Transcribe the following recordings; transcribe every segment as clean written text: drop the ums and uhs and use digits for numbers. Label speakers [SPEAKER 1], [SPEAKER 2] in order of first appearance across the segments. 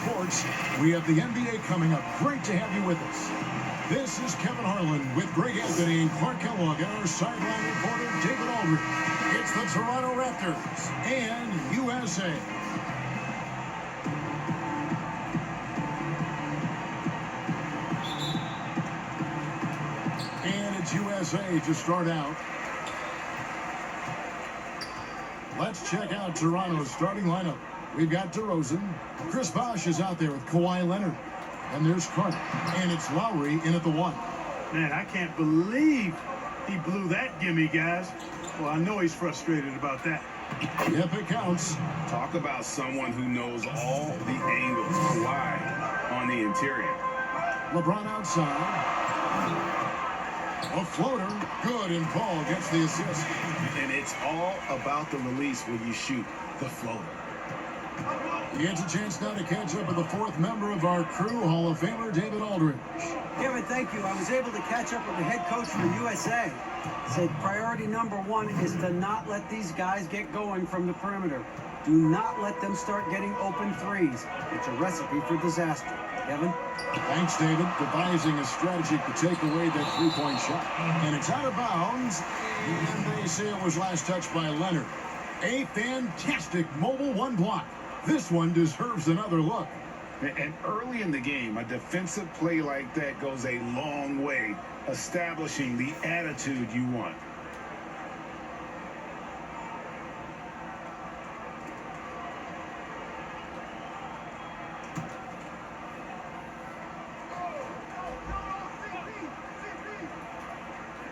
[SPEAKER 1] sports. We have the NBA coming up. Great to have you with us. This is Kevin Harlan with Greg Anthony and Clark Kellogg and our sideline reporter David Aldridge. It's the Toronto Raptors and USA. And it's USA to start out. Let's check out Toronto's starting lineup. We've got DeRozan. Chris Bosh is out there with Kawhi Leonard. And there's Carter. And it's Lowry in at the 1.
[SPEAKER 2] Man, I can't believe he blew that gimme, guys. Well, I know he's frustrated about that.
[SPEAKER 1] Yep, it counts.
[SPEAKER 3] Talk about someone who knows all the angles. Kawhi on the interior.
[SPEAKER 1] LeBron outside. A floater. Good, and Paul gets the assist.
[SPEAKER 3] And it's all about the release when you shoot the floater.
[SPEAKER 1] He gets a chance now to catch up with the 4th member of our crew, Hall of Famer David Aldridge.
[SPEAKER 4] Kevin, thank you. I was able to catch up with the head coach from the USA. Said priority number 1 is to not let these guys get going from the perimeter. Do not let them start getting open threes. It's a recipe for disaster. Kevin?
[SPEAKER 1] Thanks, David. Devising a strategy to take away that three-point shot. And it's out of bounds. And they say it was last touched by Leonard. A fantastic mobile 1 block. This one deserves another look.
[SPEAKER 3] And early in the game, a defensive play like that goes a long way, establishing the attitude you want.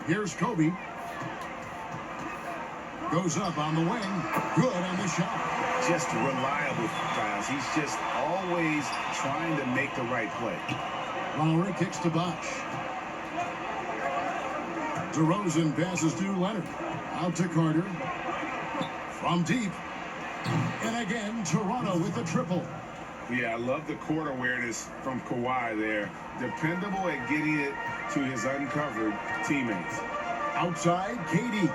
[SPEAKER 1] Here's Kobe. Goes up on the wing. Good on the shot.
[SPEAKER 3] Just reliable, guys. He's just always trying to make the right play.
[SPEAKER 1] Lowry kicks to Bosh. DeRozan passes to Leonard. Out to Carter. From deep. And again, Toronto with a triple.
[SPEAKER 3] Yeah, I love the court awareness from Kawhi there. Dependable at getting it to his uncovered teammates.
[SPEAKER 1] Outside, KD.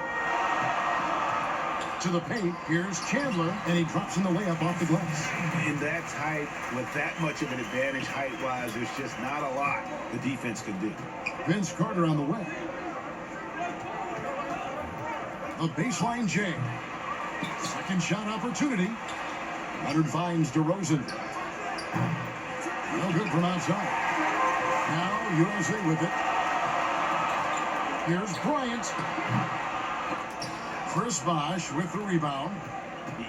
[SPEAKER 1] To the paint, here's Chandler, and he drops in the layup off the glass.
[SPEAKER 3] In that type, with that much of an advantage height-wise, there's just not a lot the defense can do.
[SPEAKER 1] Vince Carter on the way. A baseline J. Second shot opportunity. Leonard finds DeRozan. No good from outside. Now USA with it. Here's Bryant. Chris Bosh with the rebound.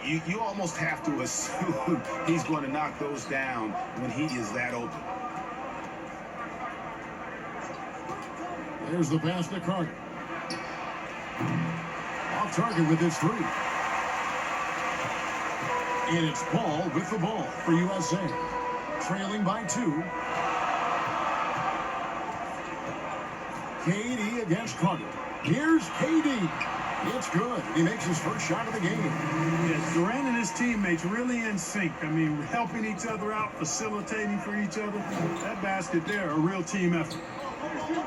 [SPEAKER 3] You almost have to assume he's going to knock those down when he is that open.
[SPEAKER 1] There's the pass to Carter. Off target with his 3. And it's Paul with the ball for USA. Trailing by 2. KD against Carter. Here's KD. It's good. He makes his first shot of the game.
[SPEAKER 2] Yes, Durant and his teammates really in sync. I mean, helping each other out, facilitating for each other. That basket there, a real team effort.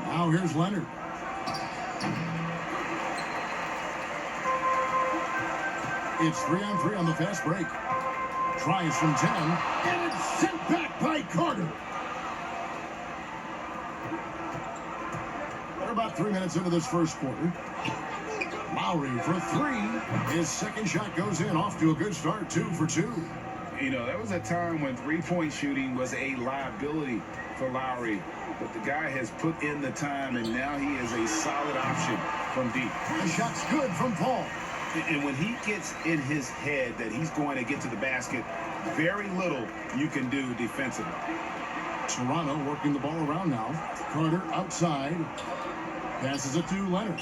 [SPEAKER 1] Now here's Leonard. It's 3-on-3 on the fast break. Tries from 10, and it's sent back by Carter. We're about 3 minutes into this first quarter. Lowry for 3. His second shot goes in, off to a good start, 2 for 2.
[SPEAKER 3] You know, there was a time when three-point shooting was a liability for Lowry, but the guy has put in the time, and now he is a solid option from deep.
[SPEAKER 1] The shot's good from Paul.
[SPEAKER 3] And when he gets in his head that he's going to get to the basket, very little you can do defensively.
[SPEAKER 1] Toronto working the ball around now. Carter outside. Passes it to Leonard.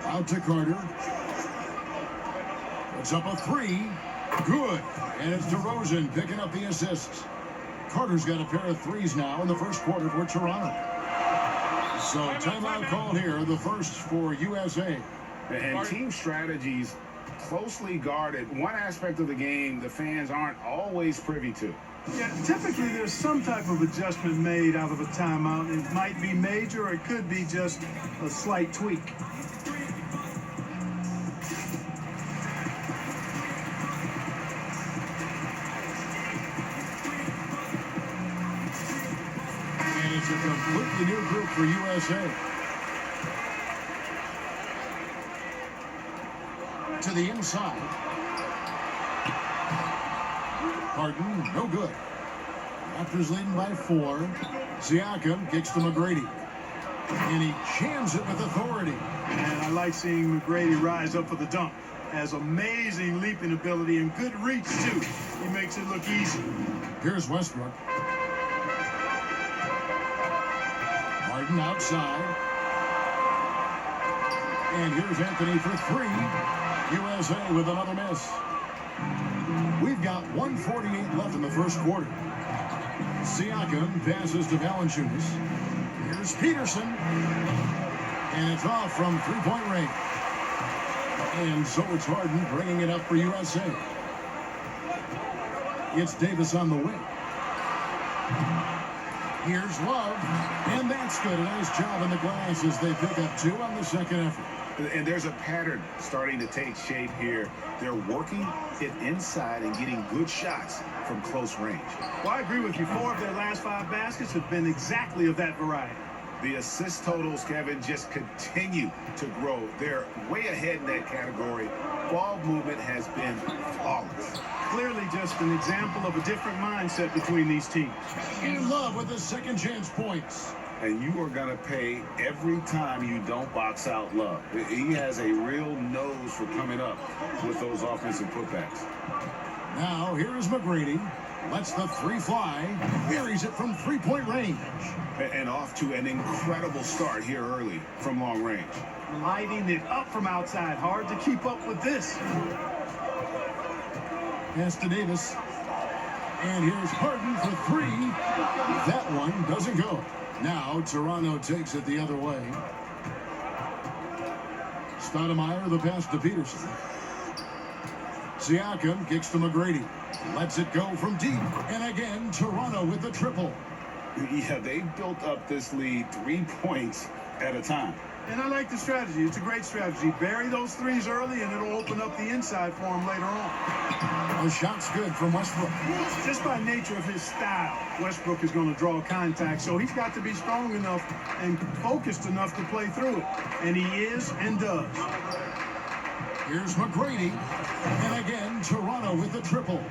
[SPEAKER 1] Out to Carter. Puts up a 3. Good. And it's DeRozan picking up the assists. Carter's got a pair of 3s now in the first quarter for Toronto. So timeout called here, the first for USA.
[SPEAKER 3] And team strategies closely guarded. One aspect of the game the fans aren't always privy to.
[SPEAKER 2] Yeah, typically there's some type of adjustment made out of a timeout. It might be major or it could be just a slight tweak.
[SPEAKER 1] completely new group for USA. To the inside. Harden, no good. Raptors leading by 4. Siakam kicks to McGrady. And he jams it with authority.
[SPEAKER 2] And I like seeing McGrady rise up for the dunk. Has amazing leaping ability and good reach, too. He makes it look easy.
[SPEAKER 1] Here's Westbrook. Harden outside. And here's Anthony for 3. USA with another miss. We've got 1:48 left in the first quarter. Siakam passes to Valanciunas. Here's Peterson. And it's off from three-point range. And so it's Harden bringing it up for USA. It's Davis on the wing. Here's Love. And that's good. A nice job in the glass as they pick up 2 on the second effort.
[SPEAKER 3] And there's a pattern starting to take shape here. They're working it inside and getting good shots from close range.
[SPEAKER 2] Well, I agree with you. 4 of their last 5 baskets have been exactly of that variety.
[SPEAKER 3] The assist totals, Kevin, just continue to grow. They're way ahead in that category. Ball movement has been flawless.
[SPEAKER 2] Clearly just an example of a different mindset between these teams.
[SPEAKER 1] And Love with the second chance points.
[SPEAKER 3] And you are going to pay every time you don't box out Love. He has a real nose for coming up with those offensive putbacks.
[SPEAKER 1] Now, here's McGrady. Lets the 3 fly. Buries it from three-point range.
[SPEAKER 3] And off to an incredible start here early from long range.
[SPEAKER 2] Lighting it up from outside. Hard to keep up with this.
[SPEAKER 1] Pass to Davis. And here's Harden for 3. That one doesn't go. Now, Toronto takes it the other way. Stoudemire, the pass to Peterson. Siakam kicks to McGrady. Lets it go from deep. And again, Toronto with the triple.
[SPEAKER 3] Yeah, they built up this lead 3 points at a time.
[SPEAKER 2] And I like the strategy. It's a great strategy. Bury those 3s early, and it'll open up the inside for him later on.
[SPEAKER 1] The shot's good from Westbrook.
[SPEAKER 2] Just by nature of his style, Westbrook is going to draw contact, so he's got to be strong enough and focused enough to play through it. And he is and does.
[SPEAKER 1] Here's McGrady. And again, Toronto with the triple.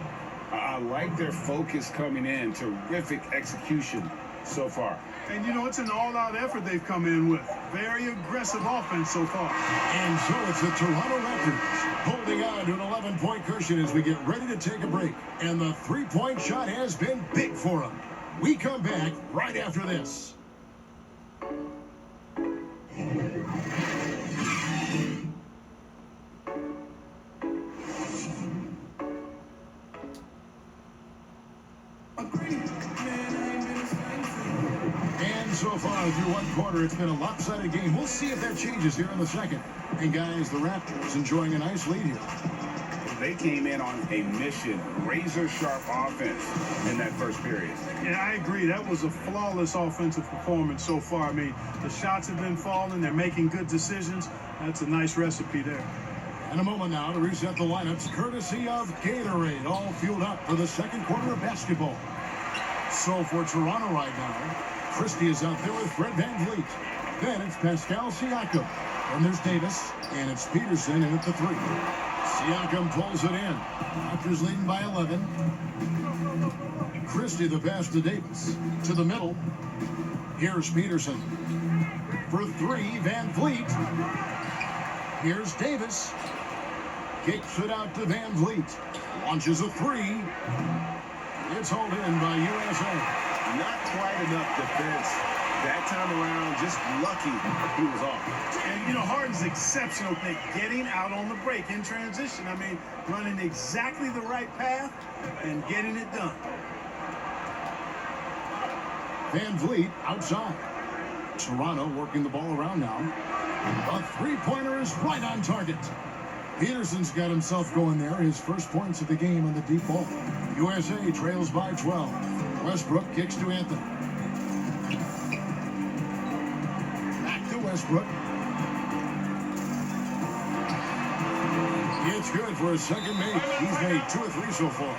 [SPEAKER 3] I like their focus coming in. Terrific execution so far.
[SPEAKER 2] And, you know, it's an all-out effort they've come in with. Very aggressive offense so far.
[SPEAKER 1] And so it's the Toronto Raptors holding on to an 11-point cushion as we get ready to take a break. And the three-point shot has been big for them. We come back right after this. And so far through one quarter, it's been a lopsided game. We'll see if that changes here in the second. And guys, the Raptors enjoying a nice lead here.
[SPEAKER 3] They came in on a mission, razor-sharp offense in that first period.
[SPEAKER 2] Yeah, I agree. That was a flawless offensive performance so far. I mean, the shots have been falling. They're making good decisions. That's a nice recipe there.
[SPEAKER 1] In a moment now to reset the lineups, courtesy of Gatorade, all fueled up for the second quarter of basketball. So for Toronto right now, Christie is out there with Fred VanVleet. Then it's Pascal Siakam. And there's Davis, and it's Peterson in at the 3. Siakam pulls it in. Raptors leading by 11. Christie the pass to Davis. To the middle. Here's Peterson. For 3, VanVleet. Here's Davis. Kicks it out to VanVleet. Launches a 3. It's hauled in by USA.
[SPEAKER 3] Not quite enough defense that time around. Just lucky he was off.
[SPEAKER 2] And, you know, Harden's exceptional at getting out on the break in transition. I mean, running exactly the right path and getting it done.
[SPEAKER 1] VanVleet outside. Toronto working the ball around now. A three-pointer is right on target. Peterson's got himself going there. His first points of the game on the deep ball. USA trails by 12. Westbrook kicks to Anthony. Back to Westbrook. It's good for his second make. He's made 2 or 3 so far.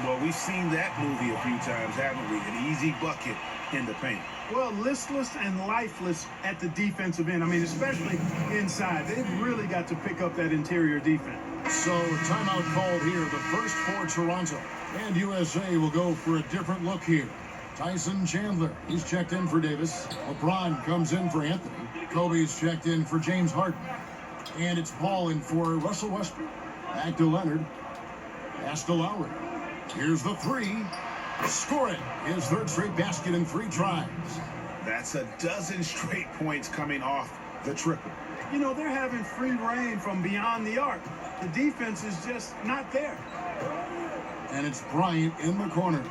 [SPEAKER 3] Well, we've seen that movie a few times, haven't we? An easy bucket in the paint.
[SPEAKER 2] Well, listless and lifeless at the defensive end. I mean, especially inside. They've really got to pick up that interior defense.
[SPEAKER 1] So timeout called here, the first for Toronto. And USA will go for a different look here. Tyson Chandler, he's checked in for Davis. LeBron comes in for Anthony. Kobe's checked in for James Harden. And it's Paul in for Russell Westbrook. Back to Leonard. Pass to Lowry. Here's the three. Score it. His third straight basket in 3 tries.
[SPEAKER 3] That's a dozen straight points coming off the triple.
[SPEAKER 2] You know, they're having free reign from beyond the arc. The defense is just not there.
[SPEAKER 1] And it's Bryant in the corner.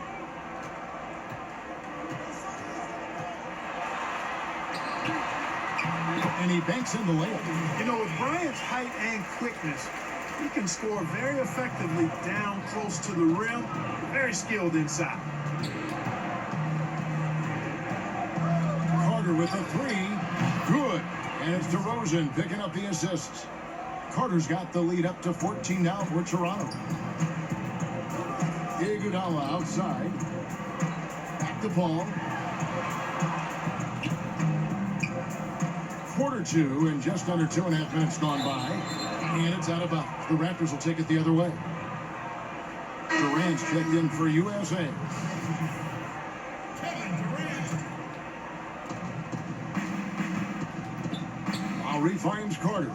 [SPEAKER 1] And he banks in the layup.
[SPEAKER 2] You know, with Bryant's height and quickness, he can score very effectively down close to the rim. Very skilled inside.
[SPEAKER 1] Carter with the three. Good. And it's DeRozan picking up the assists. Carter's got the lead up to 14 now for Toronto. Iguodala outside. Back to Paul. Quarter 2 and just under 2.5 minutes gone by. And it's out of bounds. The Raptors will take it the other way. Durant's checked in for USA. Lowry finds Carter.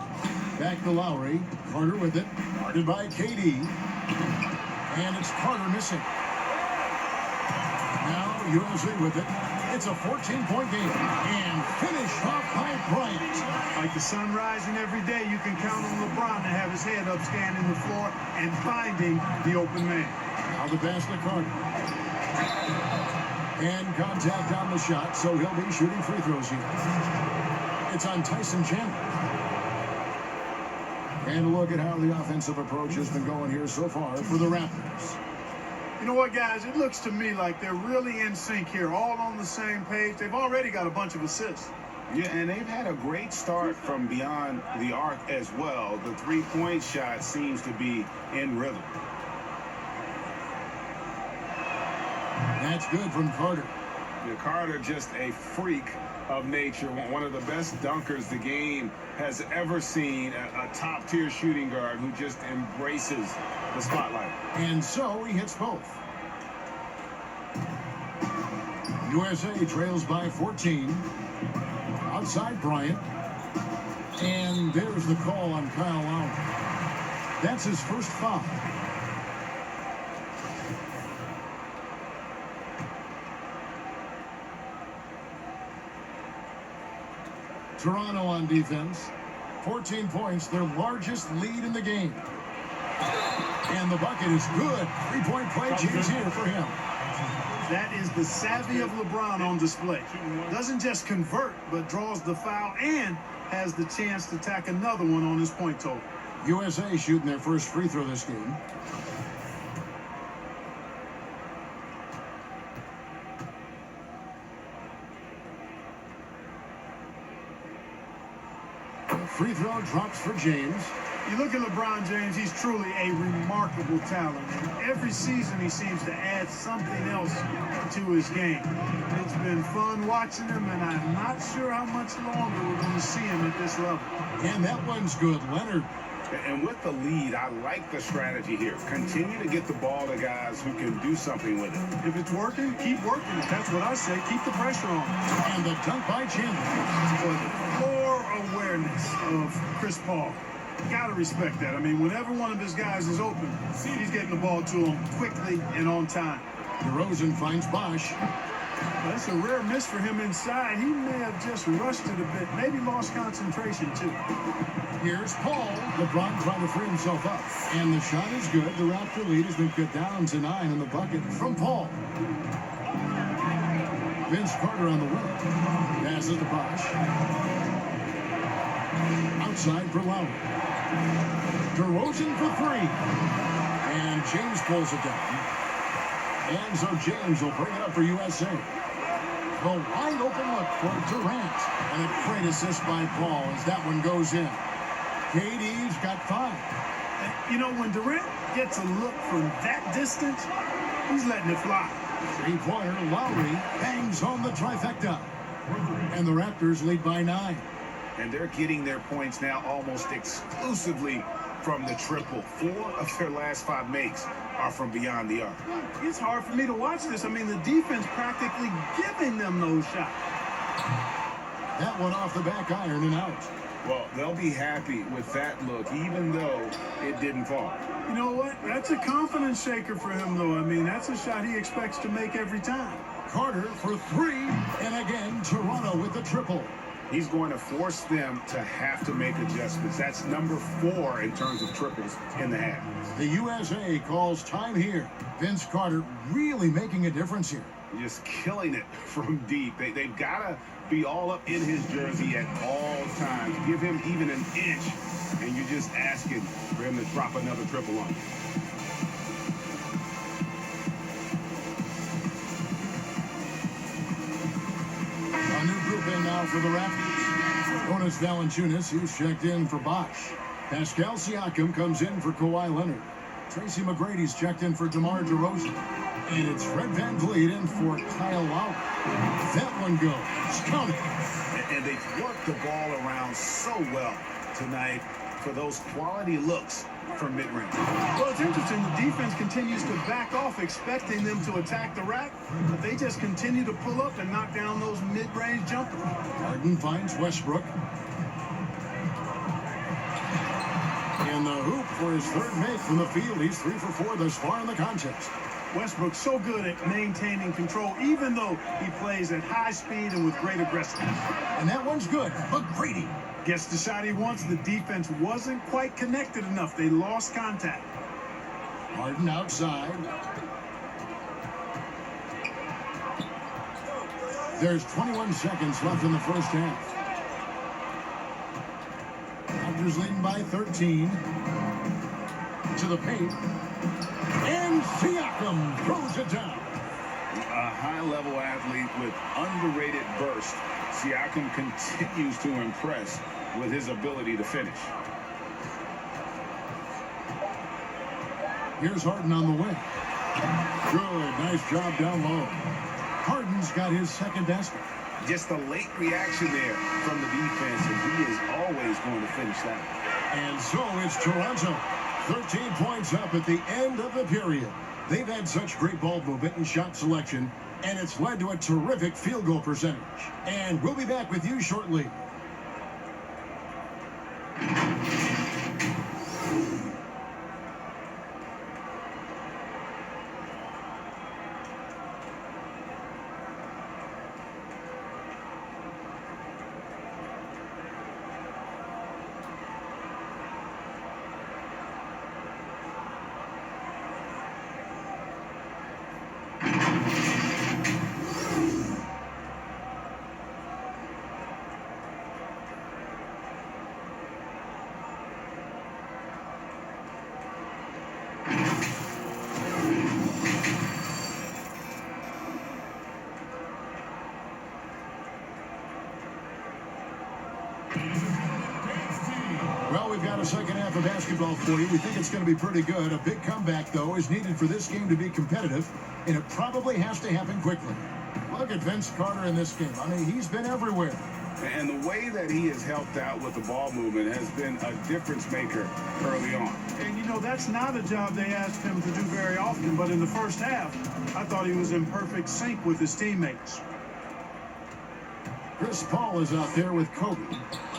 [SPEAKER 1] Back to Lowry. Carter with it. Guarded by KD. And it's Carter missing. Now USA with it. It's a 14-point game. And finish off by Bryant.
[SPEAKER 2] Like the sun rising every day, you can count on LeBron to have his head up, scanning the floor, and finding the open man.
[SPEAKER 1] Now the pass to Carter. And contact on the shot, so he'll be shooting free throws here. It's on Tyson Chandler. And look at how the offensive approach has been going here so far for the Raptors.
[SPEAKER 2] You know what, guys? It looks to me like they're really in sync here, all on the same page. They've already got a bunch of assists.
[SPEAKER 3] Yeah, and they've had a great start from beyond the arc as well. The three-point shot seems to be in rhythm.
[SPEAKER 1] That's good from Carter.
[SPEAKER 3] Yeah, Carter just a freak of nature, one of the best dunkers the game has ever seen, a top-tier shooting guard who just embraces the spotlight.
[SPEAKER 1] And so he hits both. USA trails by 14. Outside Bryant. And there's the call on Kyle Lowry. That's his first foul. Toronto on defense. 14 points, their largest lead in the game. And the bucket is good. 3-point play chance here for him.
[SPEAKER 2] That is the savvy of LeBron on display. Doesn't just convert, but draws the foul and has the chance to tack another one on his point total.
[SPEAKER 1] USA shooting their first free throw this game. Free throw drops for James.
[SPEAKER 2] You look at LeBron James, he's truly a remarkable talent. And every season he seems to add something else to his game. It's been fun watching him, and I'm not sure how much longer we're going to see him at this level.
[SPEAKER 1] And that one's good. Leonard.
[SPEAKER 3] And with the lead, I like the strategy here. Continue to get the ball to guys who can do something with it.
[SPEAKER 2] If it's working, keep working. That's what I say. Keep the pressure on.
[SPEAKER 1] And the dunk by Chandler.
[SPEAKER 2] For the floor awareness of Chris Paul. Got to respect that. I mean, whenever one of his guys is open, he's getting the ball to him quickly and on time.
[SPEAKER 1] DeRozan finds Bosh.
[SPEAKER 2] That's a rare miss for him inside. He may have just rushed it a bit, maybe lost concentration too.
[SPEAKER 1] Here's Paul. LeBron trying to free himself up. And the shot is good. The Raptor lead has been cut down to 9 in the bucket from Paul. Vince Carter on the wing. Passes to Bosh. Outside for Lowry. DeRozan for 3. And James pulls it down. And so James will bring it up for USA. The wide open look for Durant. And a great assist by Paul as that one goes in. KD's got 5.
[SPEAKER 2] You know, when Durant gets a look from that distance, he's letting it fly.
[SPEAKER 1] Three-pointer, Lowry bangs home the trifecta. And the Raptors lead by 9.
[SPEAKER 3] And they're getting their points now almost exclusively from the triple. 4 of their last 5 makes are from beyond the arc.
[SPEAKER 2] It's hard for me to watch this. I mean, the defense practically giving them those shots.
[SPEAKER 1] That one off the back iron and out.
[SPEAKER 3] Well, they'll be happy with that look, even though it didn't fall.
[SPEAKER 2] You know what? That's a confidence shaker for him, though. I mean, that's a shot he expects to make every time.
[SPEAKER 1] Carter for 3, and again, Toronto with the triple.
[SPEAKER 3] He's going to force them to have to make adjustments. That's number 4 in terms of triples in the half.
[SPEAKER 1] The USA calls time here. Vince Carter really making a difference here.
[SPEAKER 3] Just killing it from deep. They've got to be all up in his jersey at all times. Give him even an inch, and you're just asking for him to drop another triple on you.
[SPEAKER 1] A new group in now for the Raptors. Jonas Valanciunas, who's checked in for Bosch. Pascal Siakam comes in for Kawhi Leonard. Tracy McGrady's checked in for DeMar DeRozan. And it's Fred VanVleet in for Kyle Lowry. That one goes. Count it.
[SPEAKER 3] And they've worked the ball around so well tonight for those quality looks from mid-range.
[SPEAKER 2] Well, it's interesting. The defense continues to back off, expecting them to attack the rack, but they just continue to pull up and knock down those mid-range jumpers.
[SPEAKER 1] Harden finds Westbrook. In the hoop for his 3rd make from the field. He's 3 for 4 thus far in the contest.
[SPEAKER 2] Westbrook's so good at maintaining control, even though he plays at high speed and with great aggressiveness.
[SPEAKER 1] And that one's good. McGrady.
[SPEAKER 2] Gets the shot he wants. The defense wasn't quite connected enough. They lost contact.
[SPEAKER 1] Harden outside. There's 21 seconds left in the first half. Raptors leading by 13. To the paint. And Siakam throws it down.
[SPEAKER 3] A high-level athlete with underrated burst. Siakam continues to impress with his ability to finish.
[SPEAKER 1] Here's Harden on the wing. Good, nice job down low. Harden's got his 2nd basket.
[SPEAKER 3] Just a late reaction there from the defense, and he is always going to finish that.
[SPEAKER 1] And so it's Toronto. 13 points up at the end of the period. They've had such great ball movement and shot selection, and it's led to a terrific field goal percentage. And we'll be back with you shortly. Well, we've got a second half of basketball for you. We think it's going to be pretty good. A big comeback, though, is needed for this game to be competitive, and it probably has to happen quickly. Look at Vince Carter in this game. I mean, he's been everywhere.
[SPEAKER 3] And the way that he has helped out with the ball movement has been a difference maker early on.
[SPEAKER 2] And, you know, that's not a job they asked him to do very often, but in the first half, I thought he was in perfect sync with his teammates.
[SPEAKER 1] Chris Paul is out there with Kobe,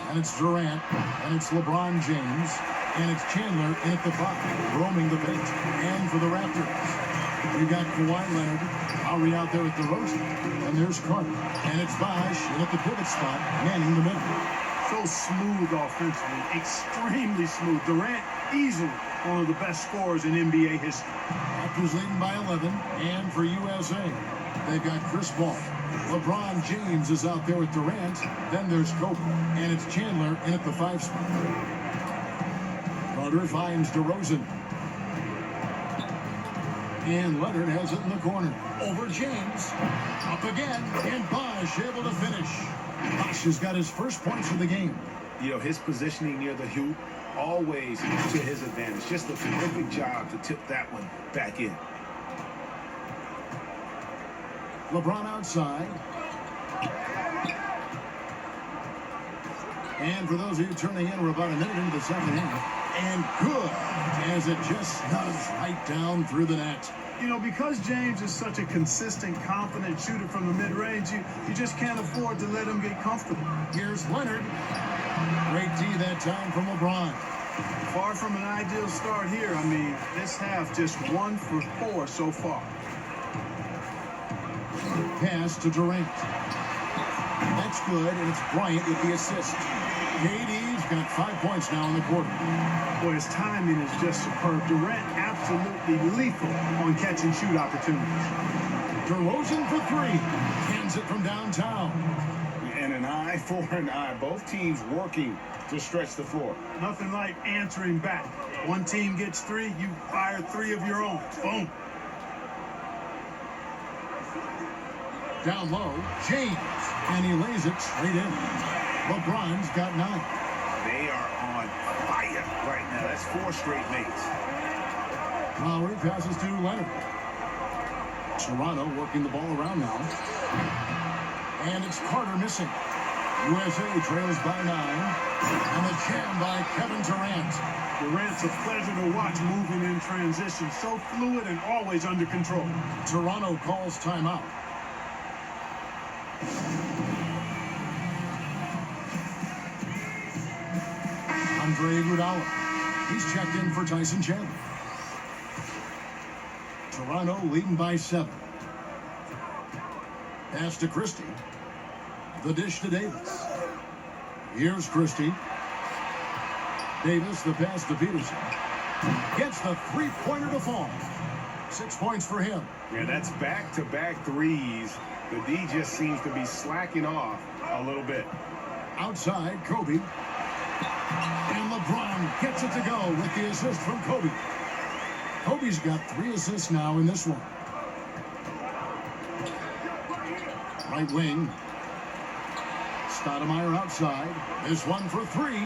[SPEAKER 1] and it's Durant, and it's LeBron James, and it's Chandler in at the 5, roaming the paint. And for the Raptors, we got Kawhi Leonard, Lowry out there with DeRozan, and there's Carter, and it's Bosch in at the pivot spot, manning the middle.
[SPEAKER 2] So smooth offensively, extremely smooth. Durant, easily one of the best scorers in NBA history.
[SPEAKER 1] Raptors leading by 11, and for USA, they've got Chris Paul. LeBron James is out there with Durant. Then there's Kobe, and it's Chandler in at the 5 spot. Carter finds DeRozan. And Leonard has it in the corner. Over James. Up again, and Bosch able to finish. Bosch has got his first points of the game.
[SPEAKER 3] You know, his positioning near the hoop, always to his advantage. Just a terrific job to tip that one back in.
[SPEAKER 1] LeBron outside. And for those of you turning in, we're about a minute into the second half. And good, as it just snugs right down through the net.
[SPEAKER 2] You know, because James is such a consistent, confident shooter from the mid-range, you just can't afford to let him get comfortable.
[SPEAKER 1] Here's Leonard. Great D that time from LeBron.
[SPEAKER 2] Far from an ideal start here. I mean, this half just 1 for 4 so far.
[SPEAKER 1] Pass to Durant. That's good, and it's Bryant with the assist. KD's got 5 points now in the quarter.
[SPEAKER 2] Boy, his timing is just superb. Durant absolutely lethal on catch-and-shoot opportunities.
[SPEAKER 1] DeRozan for 3. Cans it from downtown.
[SPEAKER 3] And an eye for an eye. Both teams working to stretch the floor.
[SPEAKER 2] Nothing like answering back. One team gets 3, you fire 3 of your own. Boom.
[SPEAKER 1] Down low, James. And he lays it straight in. LeBron's got 9.
[SPEAKER 3] They are on fire right now. That's 4 straight mates.
[SPEAKER 1] Lowry passes to Leonard. Toronto working the ball around now. And it's Carter missing. USA trails by 9. And the jam by Kevin Durant.
[SPEAKER 2] Durant's a pleasure to watch moving in transition. So fluid and always under control.
[SPEAKER 1] Toronto calls timeout. Andre Iguodala. He's checked in for Tyson Chandler. Toronto leading by 7. Pass to Christie. The dish to Davis. Here's Christie. Davis, the pass to Peterson. Gets the three-pointer to fall. 6 points for him.
[SPEAKER 3] Yeah, that's back-to-back threes. The D just seems to be slacking off a little bit.
[SPEAKER 1] Outside, Kobe. And LeBron gets it to go with the assist from Kobe. Kobe's got 3 assists now in this one. Right wing. Stoudemire outside. This one for 3.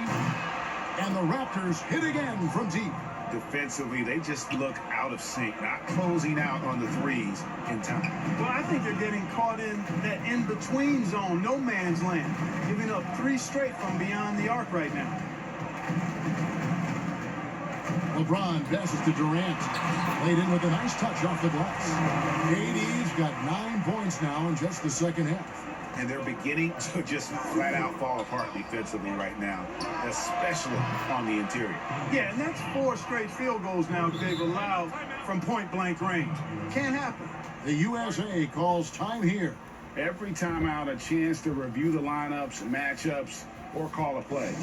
[SPEAKER 1] And the Raptors hit again from deep.
[SPEAKER 3] Defensively, they just look out of sync, not closing out on the threes in time.
[SPEAKER 2] Well, I think they're getting caught in that in-between zone, no man's land, giving up 3 straight from beyond the arc right now.
[SPEAKER 1] LeBron passes to Durant. Laid in with a nice touch off the glass. KD's got 9 points now in just the second half.
[SPEAKER 3] And they're beginning to just flat out fall apart defensively right now, especially on the interior.
[SPEAKER 2] Yeah, and that's 4 straight field goals now they've allowed from point-blank range. Can't happen.
[SPEAKER 1] The USA calls time here.
[SPEAKER 3] Every time out, a chance to review the lineups, matchups, or call a play.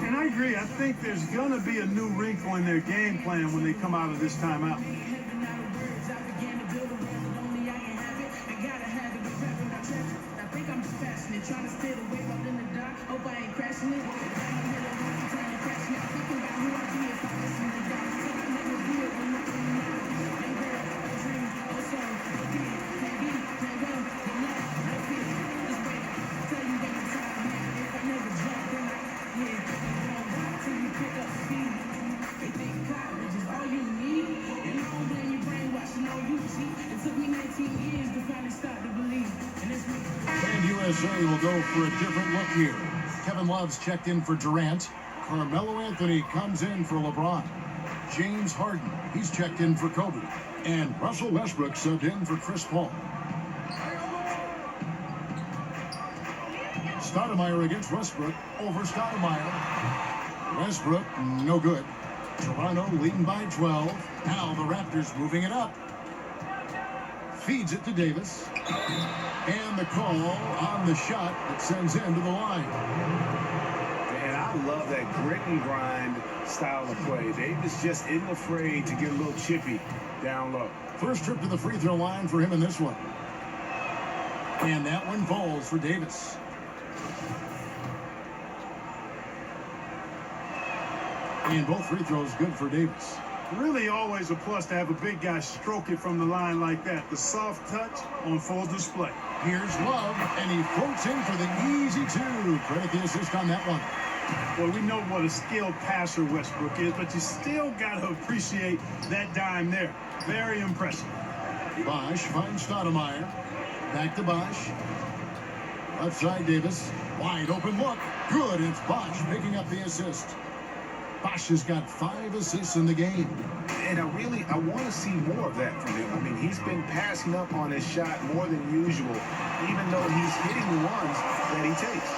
[SPEAKER 2] And I agree. I think there's going to be a new wrinkle in their game plan when they come out of this timeout.
[SPEAKER 5] Trying to stay away up in the dark. Hope I ain't crashing it.
[SPEAKER 1] USA will go for a different look here. Kevin Love's checked in for Durant. Carmelo Anthony comes in for LeBron. James Harden, he's checked in for Kobe. And Russell Westbrook subbed in for Chris Paul. Stoudemire against Westbrook. Over Stoudemire. Westbrook, no good. Toronto leading by 12. Now the Raptors moving it up. Feeds it to Davis. And the call on the shot that sends him to the line.
[SPEAKER 3] And I love that grit and grind style of play. Davis just isn't afraid to get a little chippy down low.
[SPEAKER 1] First trip to the free throw line for him in this one. And that one falls for Davis. And both free throws good for Davis.
[SPEAKER 2] Really always a plus to have a big guy stroke it from the line like that. The soft touch on full display.
[SPEAKER 1] Here's Love, and he floats in for the easy 2. Credit the assist on that one.
[SPEAKER 2] Well, we know what a skilled passer Westbrook is, but you still got to appreciate that dime there. Very impressive.
[SPEAKER 1] Bosch finds Stoudemire. Back to Bosch. Left side Davis. Wide open look. Good. It's Bosch picking up the assist. Bosch has got 5 assists in the game.
[SPEAKER 3] And I want to see more of that from him. I mean, he's been passing up on his shot more than usual, even though he's hitting the ones that he takes.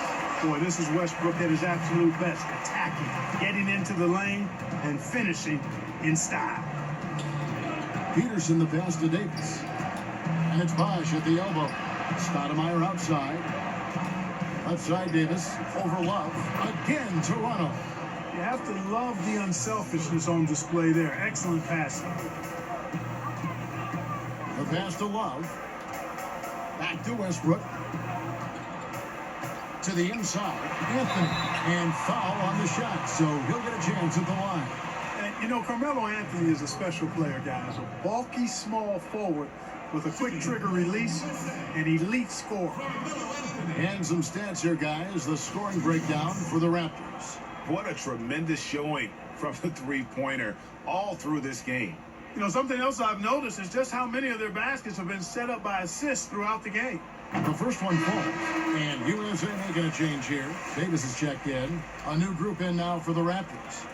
[SPEAKER 2] Boy, this is Westbrook at his absolute best. Attacking, getting into the lane, and finishing in style.
[SPEAKER 1] Peterson the pass to Davis. And it's Bosch at the elbow. Stoudemire outside. Left side Davis. Over Love. Again Toronto.
[SPEAKER 2] You have to love the unselfishness on display there. Excellent passing.
[SPEAKER 1] The pass to Love. Back to Westbrook. To the inside. Anthony. And foul on the shot. So he'll get a chance at the line.
[SPEAKER 2] And, you know, Carmelo Anthony is a special player, guys. A bulky, small forward with a quick trigger release, an elite scorer.
[SPEAKER 1] And some stats here, guys. The scoring breakdown for the Raptors.
[SPEAKER 3] What a tremendous showing from the three-pointer all through this game.
[SPEAKER 2] You know, something else I've noticed is just how many of their baskets have been set up by assists throughout the game.
[SPEAKER 1] The first one falls, and USA making a change here. Davis is checked in. A new group in now for the Raptors.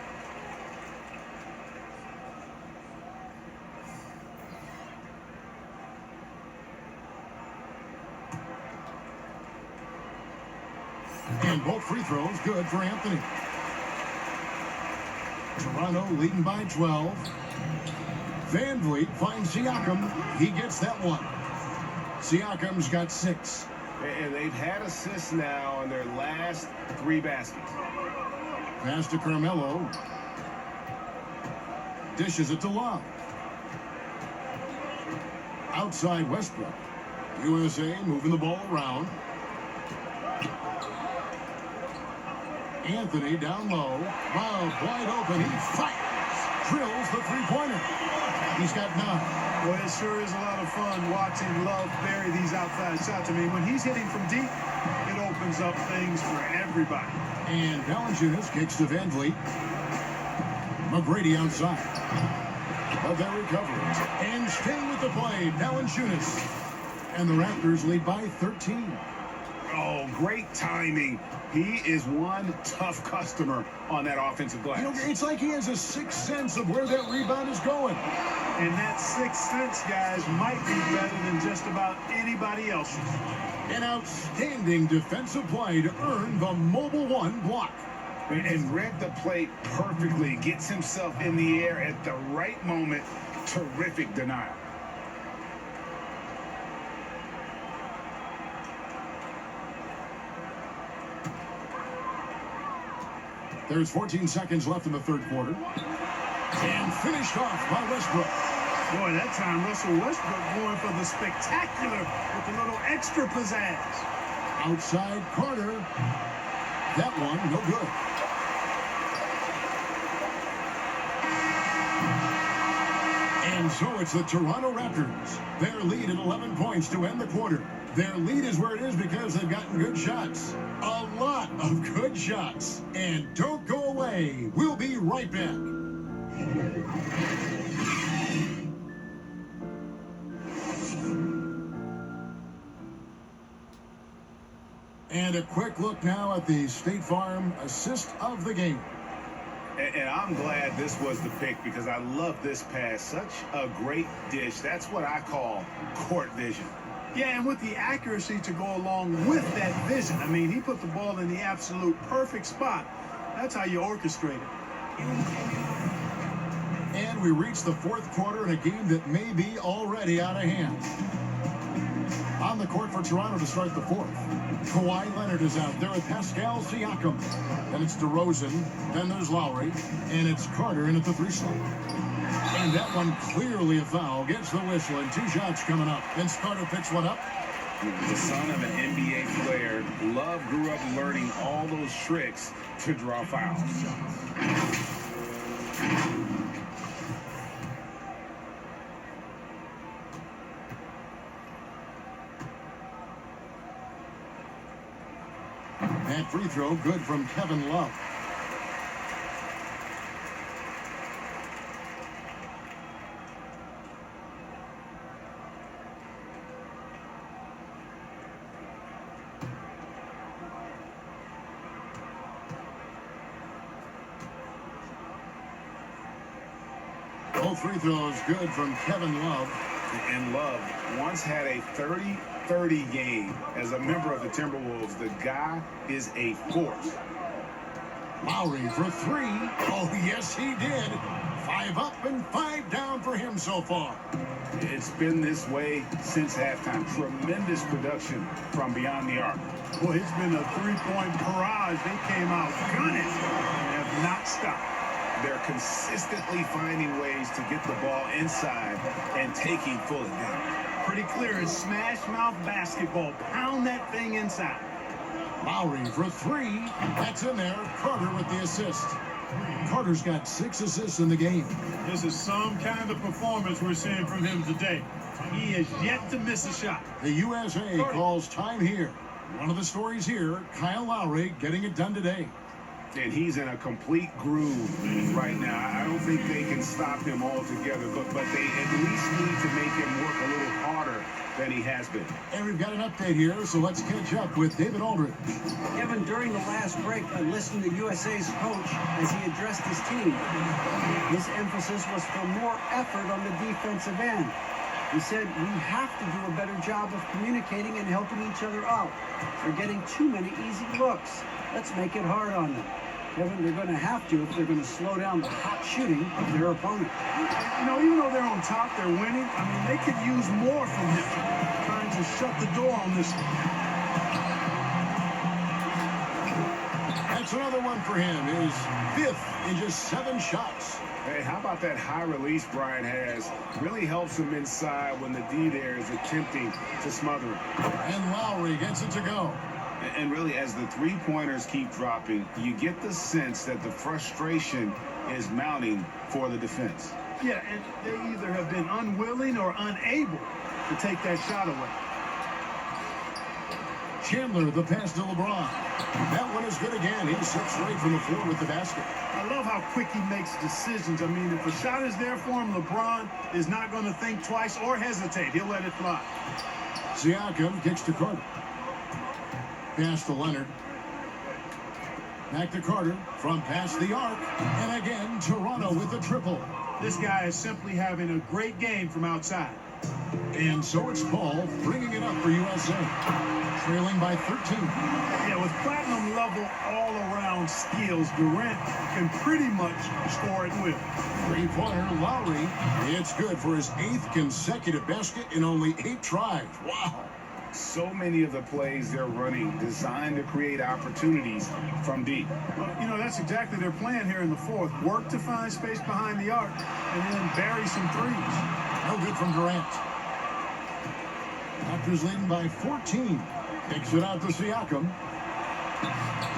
[SPEAKER 1] And both free throws good for Anthony. Toronto leading by 12. Van Vliet finds Siakam. He gets that one. Siakam's got 6.
[SPEAKER 3] And they've had assists now on their last 3 baskets.
[SPEAKER 1] Pass to Carmelo. Dishes it to Love. Outside Westbrook. USA moving the ball around. Anthony down low. Love wide open. He fires. Drills the three-pointer. He's got 9.
[SPEAKER 2] Well, it sure is a lot of fun watching Love bury these outside shots. I mean, when he's hitting from deep, it opens up things for everybody.
[SPEAKER 1] And Valanciunas kicks to Van Vliet. McGrady outside. But they're recovering. And staying with the play, Valanciunas. And the Raptors lead by 13.
[SPEAKER 3] Oh, great timing. He is one tough customer on that offensive glass.
[SPEAKER 1] You know, it's like he has a sixth sense of where that rebound is going.
[SPEAKER 2] And that sixth sense, guys, might be better than just about anybody else's.
[SPEAKER 1] An outstanding defensive play to earn the Mobile One block.
[SPEAKER 3] And read the play perfectly. Gets himself in the air at the right moment. Terrific denial.
[SPEAKER 1] There's 14 seconds left in the third quarter. And finished off by Westbrook.
[SPEAKER 2] Boy, that time Russell Westbrook going for the spectacular with a little extra pizzazz.
[SPEAKER 1] Outside Carter. That one, no good. And so it's the Toronto Raptors. Their lead at 11 points to end the quarter. Their lead is where it is because they've gotten good shots. A lot of good shots. And don't go away. We'll be right back. And a quick look now at the State Farm assist of the game.
[SPEAKER 3] And I'm glad this was the pick because I love this pass. Such a great dish. That's what I call court vision.
[SPEAKER 2] Yeah, and with the accuracy to go along with that vision. I mean, he put the ball in the absolute perfect spot. That's how you orchestrate it.
[SPEAKER 1] And we reach the fourth quarter in a game that may be already out of hand. On the court for Toronto to start the fourth. Kawhi Leonard is out there with Pascal Siakam. Then it's DeRozan. Then there's Lowry. And it's Carter in at the 3 slot. And that one clearly a foul. Gets the whistle and 2 shots coming up. Then Carter picks one up.
[SPEAKER 3] The son of an NBA player, Love grew up learning all those tricks to draw fouls.
[SPEAKER 1] That free throw good from Kevin Love. Both free throws good from Kevin Love.
[SPEAKER 3] And Love once had a 30-30 game as a member of the Timberwolves. The guy is a force.
[SPEAKER 1] Lowry for three. Oh, yes, he did. 5 up and 5 down for him so far.
[SPEAKER 3] It's been this way since halftime. Tremendous production from beyond the arc.
[SPEAKER 2] Boy, it's been a three-point barrage. They came out gunning and have not stopped.
[SPEAKER 3] They're consistently finding ways to get the ball inside and taking full advantage.
[SPEAKER 2] Pretty clear. It's smash mouth basketball. Pound that thing inside.
[SPEAKER 1] Lowry for three. That's in there. Carter with the assist. Carter's got 6 assists in the game.
[SPEAKER 2] This is some kind of performance we're seeing from him today. He has yet to miss a shot.
[SPEAKER 1] The USA calls time here. One of the stories here, Kyle Lowry getting it done today.
[SPEAKER 3] And he's in a complete groove right now. I don't think they can stop him altogether, but they at least need to make him work a little harder than he has been.
[SPEAKER 1] And we've got an update here, so let's catch up with David Aldridge.
[SPEAKER 4] Kevin, during the last break, I listened to USA's coach as he addressed his team. His emphasis was for more effort on the defensive end. He said, we have to do a better job of communicating and helping each other out. They're getting too many easy looks. Let's make it hard on them. Kevin, they're going to have to if they're going to slow down the hot shooting of their opponent.
[SPEAKER 2] You know, even though they're on top, they're winning. I mean, they could use more from him. Trying to shut the door on this one.
[SPEAKER 1] That's another one for him. His 5th in just 7 shots.
[SPEAKER 3] Hey, how about that high release Brian has? Really helps him inside when the D there is attempting to smother him.
[SPEAKER 1] And Lowry gets it to go.
[SPEAKER 3] And really, as the three-pointers keep dropping, you get the sense that the frustration is mounting for the defense.
[SPEAKER 2] Yeah, and they either have been unwilling or unable to take that shot away.
[SPEAKER 1] Chandler, the pass to LeBron. That one is good again. He sits right from the floor with the basket.
[SPEAKER 2] I love how quick he makes decisions. I mean, if a shot is there for him, LeBron is not going to think twice or hesitate. He'll let it fly.
[SPEAKER 1] Siakam kicks to Carter. Pass to Leonard. Back to Carter from past the arc. And again, Toronto with the triple.
[SPEAKER 2] This guy is simply having a great game from outside.
[SPEAKER 1] And so it's Paul bringing it up for USA. Trailing by 13.
[SPEAKER 2] Yeah, with platinum level all-around skills, Durant can pretty much score at will.
[SPEAKER 1] 3-pointer Lowry. It's good for his 8th consecutive basket in only 8 tries. Wow.
[SPEAKER 3] So many of the plays they're running designed to create opportunities from deep.
[SPEAKER 2] Well, you know, that's exactly their plan here in the fourth. Work to find space behind the arc and then bury some threes.
[SPEAKER 1] No good from Durant. Raptors leading by 14. Kicks it out to Siakam.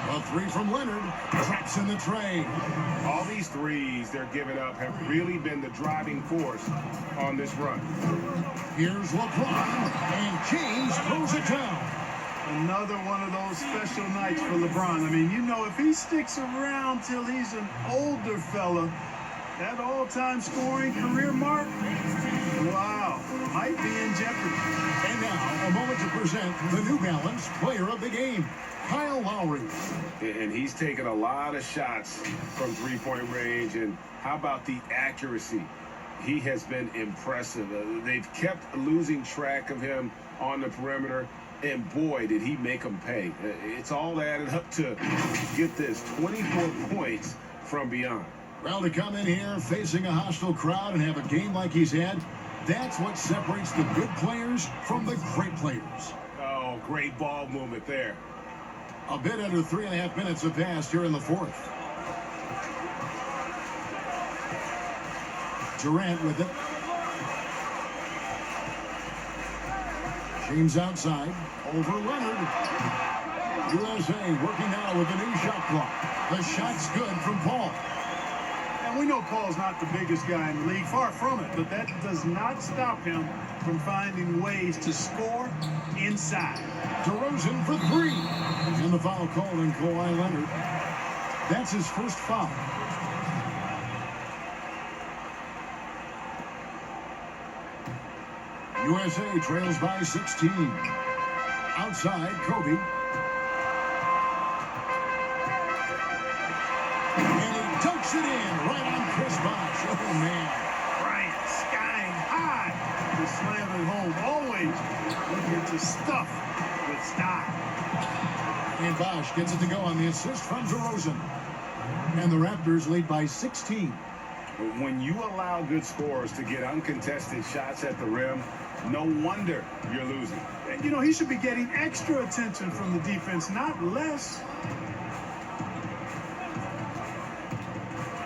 [SPEAKER 1] A 3 from Leonard. Traps in the tray.
[SPEAKER 3] All these threes they're giving up have really been the driving force on this run.
[SPEAKER 1] Here's LeBron. And James throws it down.
[SPEAKER 2] Another one of those special nights for LeBron. I mean, you know, if he sticks around till he's an older fella, that all-time scoring career mark, wow, might be in jeopardy.
[SPEAKER 1] And now, a moment to present the New Balance Player of the Game, Kyle Lowry.
[SPEAKER 3] And he's taken a lot of shots from three-point range. And how about the accuracy? He has been impressive. They've kept losing track of him on the perimeter. And boy, did he make them pay. It's all added up to, get this, 24 points from beyond.
[SPEAKER 1] Well, to come in here facing a hostile crowd and have a game like he's had, that's what separates the good players from the great players.
[SPEAKER 3] Oh, great ball movement there.
[SPEAKER 1] A bit under 3.5 minutes have passed here in the fourth. Durant with it. James outside. Over Leonard. USA working now with a new shot clock. The shot's good from Paul.
[SPEAKER 2] And we know Paul's not the biggest guy in the league, far from it, but that does not stop him from finding ways to score inside.
[SPEAKER 1] DeRozan for 3. And the foul called on Kawhi Leonard. That's his first foul. USA trails by 16. Outside, Kobe. And he dunks it in right on Chris Bosh. Oh, man.
[SPEAKER 2] off with style.
[SPEAKER 1] And Bosch gets it to go on the assist from DeRozan. And the Raptors lead by 16.
[SPEAKER 3] When you allow good scorers to get uncontested shots at the rim, no wonder you're losing.
[SPEAKER 2] And, you know, he should be getting extra attention from the defense, not less.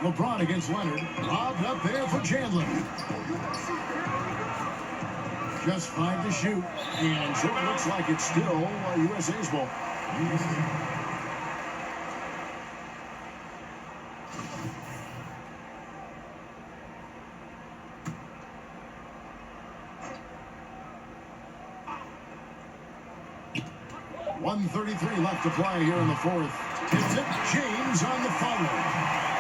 [SPEAKER 1] LeBron against Leonard. Lobbed up there for Chandler. Just 5 to shoot. And so it looks like it's still USA's ball. .133 left to play here in the fourth. It's it. James on the follow.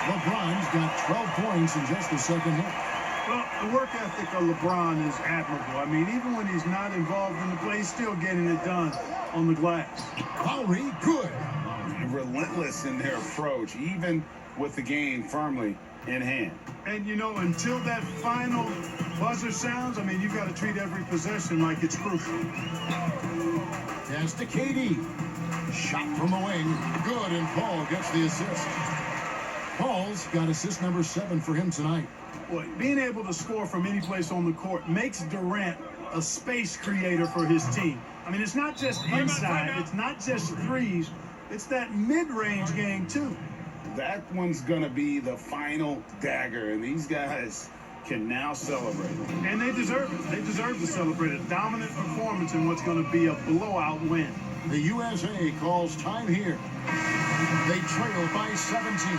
[SPEAKER 1] LeBron's got 12 points in just the second half.
[SPEAKER 2] Well, the work ethic of LeBron is admirable. I mean, even when he's not involved in the play, he's still getting it done on the glass.
[SPEAKER 1] Lowry, good.
[SPEAKER 3] Relentless in their approach, even with the game firmly in hand.
[SPEAKER 2] And, you know, until that final buzzer sounds, I mean, you've got to treat every possession like it's crucial.
[SPEAKER 1] Pass to KD. Shot from the wing. Good, and Paul gets the assist. Paul's got assist number 7 for him tonight.
[SPEAKER 2] Boy, being able to score from any place on the court makes Durant a space creator for his team. I mean, it's not just inside, it's not just threes, it's that mid-range game too.
[SPEAKER 3] That one's going to be the final dagger, and these guys can now celebrate.
[SPEAKER 2] And they deserve it. They deserve to celebrate a dominant performance in what's going to be a blowout win.
[SPEAKER 1] The USA calls time here. They trail by 17.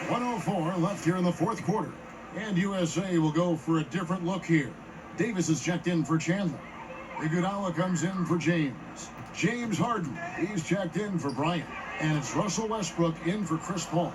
[SPEAKER 1] 104 left here in the fourth quarter. And USA will go for a different look here. Davis is checked in for Chandler. Iguodala comes in for James. James Harden, he's checked in for Bryant. And it's Russell Westbrook in for Chris Paul.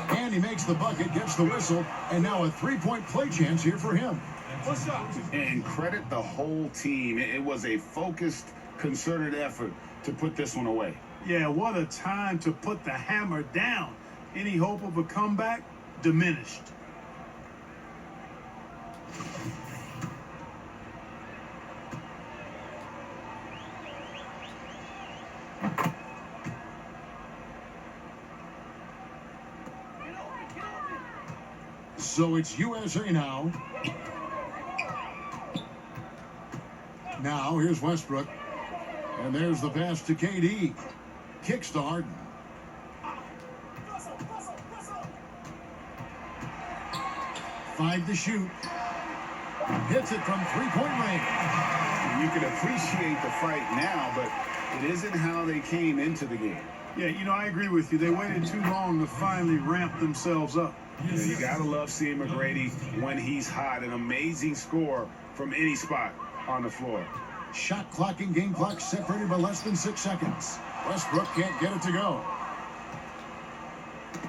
[SPEAKER 1] And he makes the bucket, gets the whistle, and now a three-point play chance here for him.
[SPEAKER 2] What's up?
[SPEAKER 3] And credit the whole team. It was a focused, concerted effort to put this one away.
[SPEAKER 2] Yeah, what a time to put the hammer down. Any hope of a comeback diminished.
[SPEAKER 1] So it's USA now. Now here's Westbrook. And there's the pass to KD. Kicks to Harden. Five to shoot. Hits it from three-point range.
[SPEAKER 3] You can appreciate the fight now, but it isn't how they came into the game.
[SPEAKER 2] Yeah, you know, I agree with you. They waited too long to finally ramp themselves up.
[SPEAKER 3] You gotta love seeing McGrady when he's hot. An amazing score from any spot on the floor.
[SPEAKER 1] Shot clock and game clock separated by less than 6 seconds. Westbrook can't get it to go.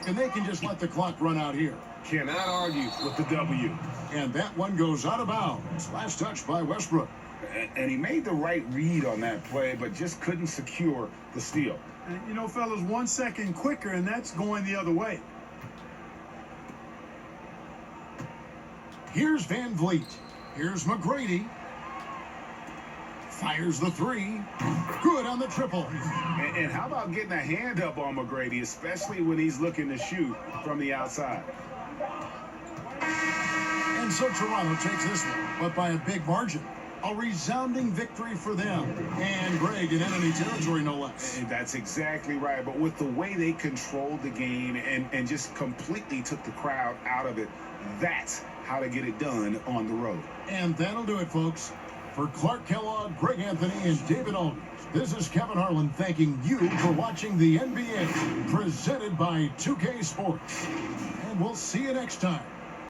[SPEAKER 1] And they can just let the clock run out here.
[SPEAKER 3] Cannot argue with the W.
[SPEAKER 1] And that one goes out of bounds. Last touch by Westbrook.
[SPEAKER 3] And he made the right read on that play, but just couldn't secure the steal.
[SPEAKER 2] And, you know, fellas, 1 second quicker, and that's going the other way.
[SPEAKER 1] Here's Van Vliet. Here's McGrady. Fires the three. Good on the triple.
[SPEAKER 3] And how about getting a hand up on McGrady, especially when he's looking to shoot from the outside?
[SPEAKER 1] And so Toronto takes this one, but by a big margin. A resounding victory for them. And Greg in enemy territory, no less.
[SPEAKER 3] And that's exactly right. But with the way they controlled the game and just completely took the crowd out of it, that's how to get it done on the road.
[SPEAKER 1] And that'll do it, folks. For Clark Kellogg, Greg Anthony, and David Aldridge, this is Kevin Harlan thanking you for watching the NBA presented by 2K Sports. And we'll see you next time.